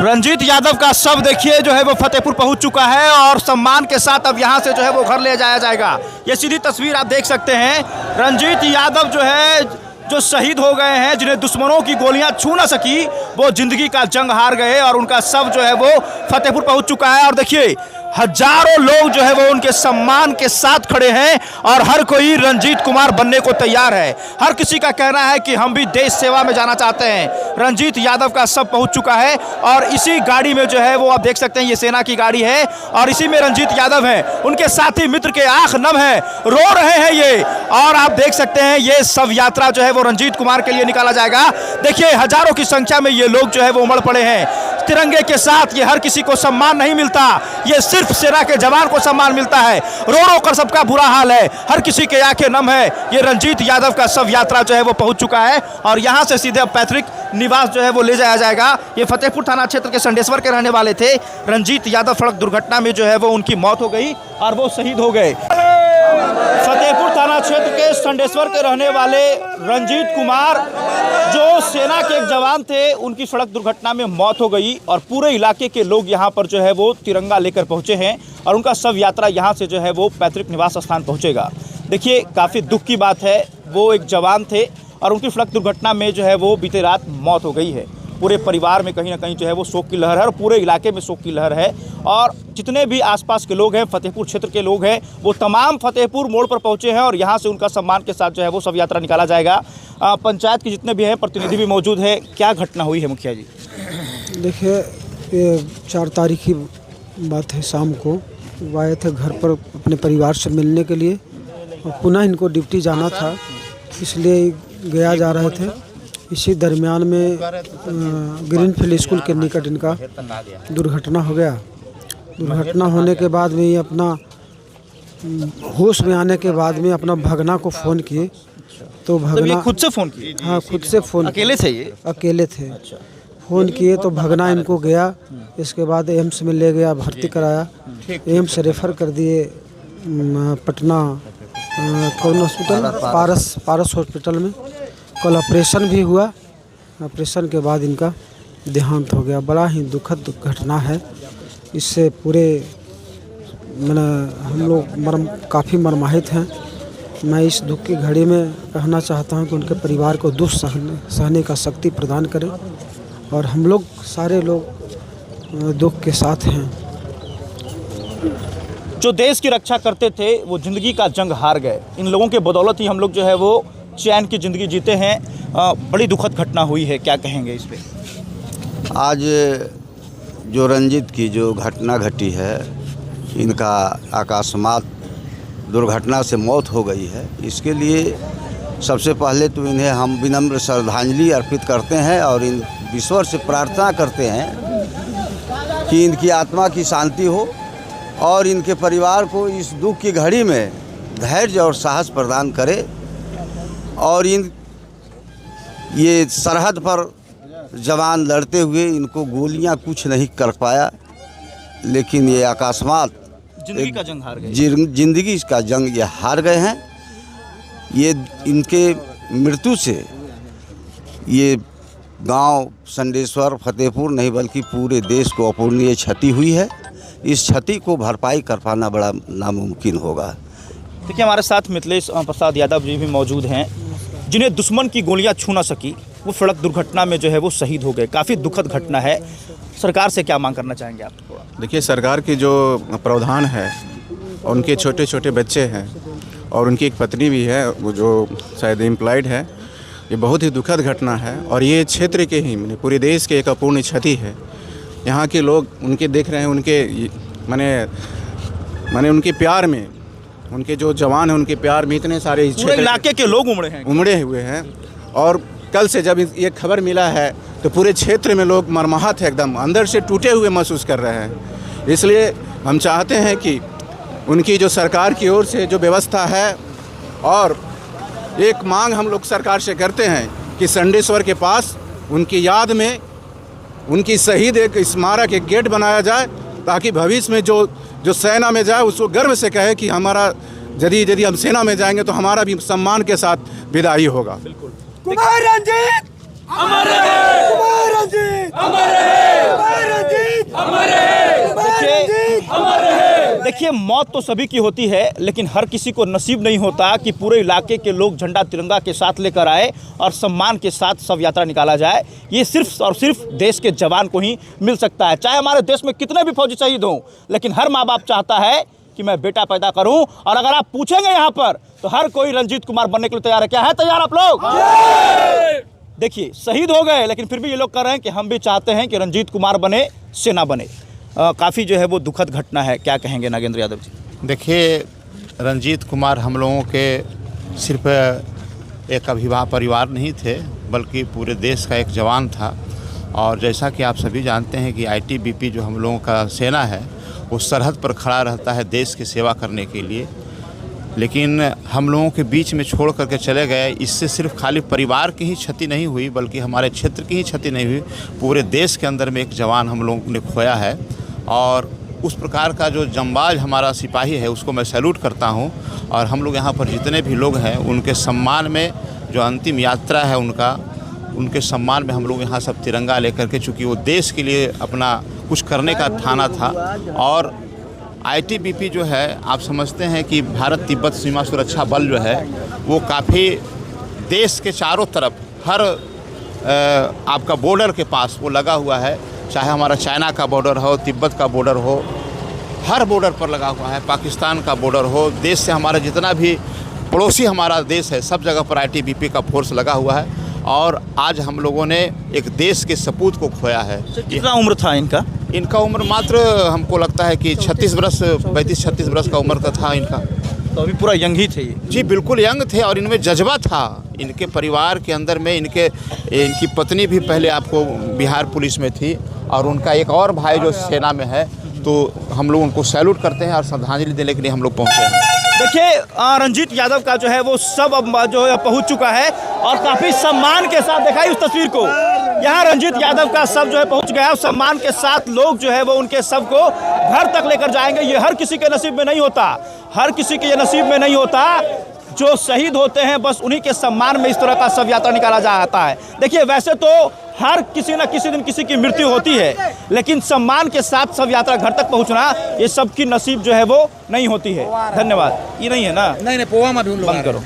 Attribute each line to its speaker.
Speaker 1: रंजीत यादव का शव देखिए जो है वो फतेहपुर पहुंच चुका है और सम्मान के साथ अब यहां से जो है वो घर ले जाया जाएगा। ये सीधी तस्वीर आप देख सकते हैं। रंजीत यादव जो है जो शहीद हो गए हैं, जिन्हें दुश्मनों की गोलियां छू ना सकी, वो जिंदगी का जंग हार गए और उनका शव जो है वो फतेहपुर पहुंच चुका है। और देखिए हजारों लोग जो है वो उनके सम्मान के साथ खड़े हैं और हर कोई रंजीत कुमार बनने को तैयार है। हर किसी का कहना है कि हम भी देश सेवा में जाना चाहते हैं। रंजीत यादव का शव पहुंच चुका है और इसी गाड़ी में जो है वो आप देख सकते हैं, ये सेना की गाड़ी है और इसी में रंजीत यादव है। उनके साथी मित्र के आंख नम है, रो रहे हैं ये। और आप देख सकते हैं ये शव यात्रा जो है वो रंजीत कुमार के लिए निकाला जाएगा। देखिए हजारों की संख्या में ये लोग जो है वो उमड़ पड़े हैं तिरंगे के साथ। ये हर किसी को सम्मान नहीं मिलता, ये सिर्फ सेना के जवान को सम्मान मिलता है। रो रो कर सबका बुरा हाल है, हर किसी के आंखें नम है। ये रंजीत यादव का शव यात्रा जो है वो पहुंच चुका है और यहां से सीधे पैतृक निवास जो है वो ले जाया जाएगा। ये फतेहपुर थाना क्षेत्र के संडेश्वर के रहने वाले थे। रंजीत यादव सड़क दुर्घटना में जो है वो उनकी मौत हो गई और वो शहीद हो गए। फतेहपुर थाना क्षेत्र के संडेश्वर के रहने वाले रंजीत कुमार जो सेना के एक जवान थे, उनकी सड़क दुर्घटना में मौत हो गई और पूरे इलाके के लोग यहां पर जो है वो तिरंगा लेकर पहुंचे हैं और उनका शव यात्रा यहां से जो है वो पैतृक निवास स्थान पहुंचेगा। देखिए काफ़ी दुख की बात है, वो एक जवान थे और उनकी सड़क दुर्घटना में जो है वो बीते रात मौत हो गई है। पूरे परिवार में कहीं ना कहीं जो है वो शोक की लहर है और पूरे इलाके में शोक की लहर है। और जितने भी आसपास के लोग हैं, फतेहपुर क्षेत्र के लोग हैं, वो तमाम फतेहपुर मोड़ पर पहुंचे हैं और यहां से उनका सम्मान के साथ जो है वो शव यात्रा निकाला जाएगा। पंचायत के जितने भी हैं प्रतिनिधि भी मौजूद है। क्या घटना हुई है मुखिया जी?
Speaker 2: देखिए ये 4 तारीख की बात है, शाम को वो आए थे घर पर अपने परिवार से मिलने के लिए और पुनः इनको ड्यूटी जाना था, इसलिए गया जा रहे थे। इसी दरमियान में ग्रीनफील्ड स्कूल के निकट इनका दुर्घटना हो गया। दुर्घटना होने के बाद में ये अपना होश में आने के बाद में अपना भगना को फ़ोन किए तो भगना
Speaker 1: खुद से फ़ोन किए?
Speaker 2: हाँ, खुद से फ़ोन।
Speaker 1: अकेले थे ये?
Speaker 2: अकेले थे। फ़ोन किए तो भगना इनको गया, इसके बाद एम्स में ले गया, भर्ती कराया, एम्स रेफ़र कर दिए पटना कौन हॉस्पिटल, पारस हॉस्पिटल में। कल ऑपरेशन भी हुआ, ऑपरेशन के बाद इनका देहांत हो गया। बड़ा ही दुखद घटना है। इससे पूरे हम लोग काफ़ी मर्माहित हैं। मैं इस दुख की घड़ी में कहना चाहता हूं कि उनके परिवार को दुख सहने का शक्ति प्रदान करें और हम लोग सारे लोग दुख के साथ हैं।
Speaker 1: जो देश की रक्षा करते थे वो जिंदगी का जंग हार गए। इन लोगों के बदौलत ही हम लोग जो है वो चैन की ज़िंदगी जीते हैं। बड़ी दुखद घटना हुई है, क्या कहेंगे इस पर?
Speaker 3: आज जो रंजीत की जो घटना घटी है, इनका अकस्मात दुर्घटना से मौत हो गई है। इसके लिए सबसे पहले तो इन्हें हम विनम्र श्रद्धांजलि अर्पित करते हैं और इन ईश्वर से प्रार्थना करते हैं कि इनकी आत्मा की शांति हो और इनके परिवार को इस दुख की घड़ी में धैर्य और साहस प्रदान करे। और ये सरहद पर जवान लड़ते हुए इनको गोलियां कुछ नहीं कर पाया, लेकिन ये अकस्मात
Speaker 1: जिंदगी का जंग हार गए।
Speaker 3: जिंदगी का जंग ये हार गए हैं। ये इनके मृत्यु से ये गांव संडेश्वर फतेहपुर नहीं बल्कि पूरे देश को अपूरणीय क्षति हुई है। इस क्षति को भरपाई कर पाना बड़ा नामुमकिन होगा।
Speaker 1: देखिए हमारे साथ मिथिलेश प्रसाद यादव जी भी मौजूद हैं, जिन्हें दुश्मन की गोलियां छू ना सकी, वो सड़क दुर्घटना में जो है वो शहीद हो गए। काफ़ी दुखद घटना है। सरकार से क्या मांग करना चाहेंगे आप?
Speaker 4: देखिए सरकार की जो प्रावधान है, उनके छोटे छोटे बच्चे हैं और उनकी एक पत्नी भी है, वो जो शायद एम्प्लॉयड है। ये बहुत ही दुखद घटना है और ये क्षेत्र के ही पूरे देश के एक अपूर्ण क्षति है। यहाँ के लोग उनके देख रहे हैं, उनके माने उनके प्यार में, उनके जो जवान हैं उनके प्यार में इतने सारे
Speaker 1: इलाके के लोग उमड़े हुए हैं।
Speaker 4: और कल से जब ये खबर मिला है तो पूरे क्षेत्र में लोग मर्माहत है, एकदम अंदर से टूटे हुए महसूस कर रहे हैं। इसलिए हम चाहते हैं कि उनकी जो सरकार की ओर से जो व्यवस्था है, और एक मांग हम लोग सरकार से करते हैं कि संडेश्वर के पास उनकी याद में उनकी शहीद एक स्मारक, एक गेट बनाया जाए, ताकि भविष्य में जो सेना में जाए उसको गर्व से कहे कि हमारा यदि हम सेना में जाएंगे तो हमारा भी सम्मान के साथ विदाई होगा।
Speaker 5: कुमार रंजीत अमर रहे, कुमार रंजीत अमर रहे, कुमार
Speaker 1: देखिए, मौत तो सभी की होती है, लेकिन हर किसी को नसीब नहीं होता कि पूरे इलाके के लोग झंडा तिरंगा के साथ लेकर आए और सम्मान के साथ शव यात्रा निकाला जाए। ये सिर्फ और सिर्फ देश के जवान को ही मिल सकता है। चाहे हमारे देश में कितने भी फौजी शहीद हों, लेकिन हर माँ बाप चाहता है कि मैं बेटा पैदा करूं। और अगर आप पूछेंगे यहाँ पर तो हर कोई रंजीत कुमार बनने के लिए तैयार है। क्या है तैयार आप लोग? देखिए, शहीद हो गए, लेकिन फिर भी ये लोग कह रहे हैं कि हम भी चाहते हैं कि रंजीत कुमार बने, सेना बने। काफ़ी जो है वो दुखद घटना है। क्या कहेंगे नागेंद्र यादव जी?
Speaker 5: देखिए, रंजीत कुमार हम लोगों के सिर्फ एक अभिभावक परिवार नहीं थे, बल्कि पूरे देश का एक जवान था। और जैसा कि आप सभी जानते हैं कि आईटीबीपी जो हम लोगों का सेना है, वो सरहद पर खड़ा रहता है देश की सेवा करने के लिए। लेकिन हम लोगों के बीच में छोड़ करके चले गए। इससे सिर्फ खाली परिवार की ही क्षति नहीं हुई, बल्कि हमारे क्षेत्र की ही क्षति नहीं हुई, पूरे देश के अंदर में एक जवान हम लोगों ने खोया है। और उस प्रकार का जो जंबाज हमारा सिपाही है, उसको मैं सैल्यूट करता हूं। और हम लोग यहाँ पर जितने भी लोग हैं, उनके सम्मान में जो अंतिम यात्रा है उनके सम्मान में हम लोग यहाँ सब तिरंगा लेकर के, चूँकि वो देश के लिए अपना कुछ करने का ठाना था। और आईटीबीपी जो है, आप समझते हैं कि भारत तिब्बत सीमा सुरक्षा बल जो है, वो काफ़ी देश के चारों तरफ हर आपका बॉर्डर के पास वो लगा हुआ है। चाहे हमारा चाइना का बॉर्डर हो, तिब्बत का बॉर्डर हो, हर बॉर्डर पर लगा हुआ है। पाकिस्तान का बॉर्डर हो, देश से हमारा जितना भी पड़ोसी हमारा देश है, सब जगह पर आईटीबीपी का फोर्स लगा हुआ है। और आज हम लोगों ने एक देश के सपूत को खोया है।
Speaker 1: कितना उम्र था इनका?
Speaker 5: इनका उम्र मात्र हमको लगता है कि 35-36 बरस का उम्र का था इनका।
Speaker 1: तो अभी पूरा यंग ही थे ये?
Speaker 5: जी बिल्कुल यंग थे, और इनमें जज्बा था। इनके परिवार के अंदर में इनकी पत्नी भी पहले आपको बिहार पुलिस में थी, और उनका एक और भाई जो सेना में है। तो हम लोग उनको सैल्यूट करते हैं और श्रद्धांजलि देने के लिए हम लोग पहुँचे हैं।
Speaker 1: देखिए, रंजीत यादव का जो है वो सब अब जो है पहुंच चुका है, और काफ़ी सम्मान के साथ दिखाई उस तस्वीर को। यहाँ रंजीत यादव का सब जो है पहुंच गया है, और सम्मान के साथ लोग जो है वो उनके सब को घर तक लेकर जाएंगे। ये हर किसी के नसीब में नहीं होता, हर किसी के ये नसीब में नहीं होता। जो शहीद होते हैं, बस उन्हीं के सम्मान में इस तरह का शव यात्रा निकाला जाता है। देखिए, वैसे तो हर किसी न किसी दिन किसी की मृत्यु होती है, लेकिन सम्मान के साथ शव यात्रा घर तक पहुंचना, ये सबकी नसीब जो है वो नहीं होती है। धन्यवाद। ये नहीं है ना?
Speaker 6: नहीं पोवा में ढूंढ लो।
Speaker 1: बंद करो।